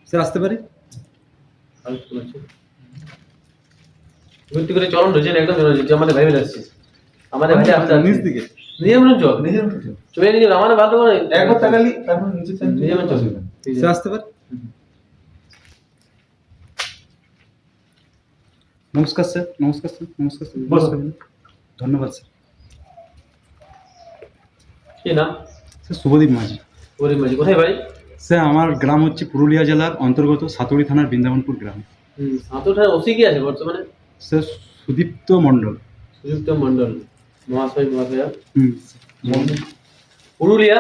Sir আসতে পারি? ঘুরতে করে চলন রয়েছে একদম যে আমাদের ভাই বের আসছে আমাদের ভাই আসতে নিচ দিকে নিজে মনে চল চলে নিজে আমাদের ভালো করে একবার তাকালি তারপর নিচে নিজে মনে চল স্যার আসতে পারি? নমস্কার স্যার, নমস্কার স্যার, নমস্কার স্যার, নমস্কার। ধন্যবাদ স্যার। কি নাম? স্যার শুভদীপ মাঝি। গরিব মাঝি কোথায় বাড়ি? স্যার আমার গ্রাম হচ্ছে পুরুলিয়া জেলার অন্তর্গত সাতুড়ি থানার বৃন্দাবনপুর গ্রাম। সাঁতোরটার ওসি কি আছে বর্তমানে? স্যার সুদীপ্ত মণ্ডল। সুযুক্ত মন্ডল মহাশয়া হুম। পুরুলিয়া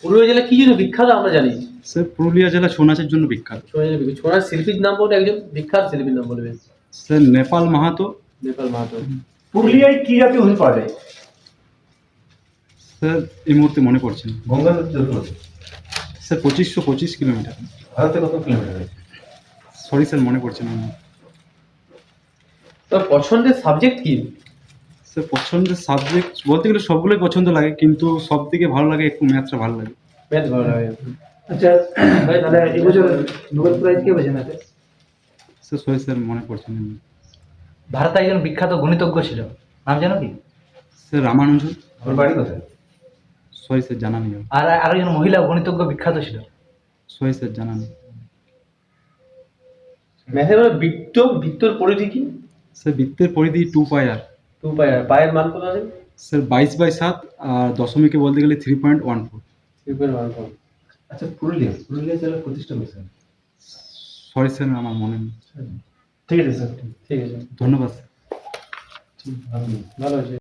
পুরুলিয়া জেলা কি জন্য বিখ্যাত আমরা জানি? স্যার পুরুলিয়া জেলা ছৌ নাচের জন্য বিখ্যাত। ছোড়ার শিল্পীর নাম বলতে একজন বিখ্যাত শিল্পীর নাম বলবেন। স্যার নেপাল মাহাতো। নেপাল মাহাতো। পুরুলিয়ায় কি জাতীয় হুইল পাওয়া যায়? স্যার এই মুহূর্তে মনে পড়ছে না। গঙ্গা নদী যত স্যার 2525 কিলোমিটার। ভারতে কত কিলোমিটার আছে? সরি স্যার মনে পড়ছে না। তোর পছন্দের সাবজেক্ট কি? স্যার পছন্দের সাবজেক্ট বলতে গেলে সবগুলোই পছন্দ লাগে, কিন্তু সব থেকে ভালো লাগে একটু ম্যাথটা ভালো লাগে। ম্যাথ ভালো লাগে। আচ্ছা তাহলে এবছর নোবেল প্রাইজ কে পেয়েছেন এতে? স্যার সরি স্যার মনে পড়ছে না। ভারতে একজন বিখ্যাত গণিতজ্ঞ ছিল, নাম জানো কি? স্যার রামানুজন। ওর বাড়ি কোথায়? সরি স্যার জানা নেই। আর আরেকজন মহিলা গণিতজ্ঞ বিখ্যাত ছিল। সরি স্যার জানা নেই। ম্যাথের বৃত্তর পরিধি কি? স্যার বৃত্তের পরিধি 2 পাই আর। 2 পাই আর পায়ের মান কত আছে? স্যার 22/7 আর দশমিকে বলতে গেলে 3.14। 3.14। আচ্ছা পুরুলিয়া জেলার প্রতিষ্ঠা কোথায়? সরি স্যার আমার মনে নেই। ঠিক আছে স্যার। ঠিক আছে ধন্যবাদ স্যার। ভালো। ভালো আছে।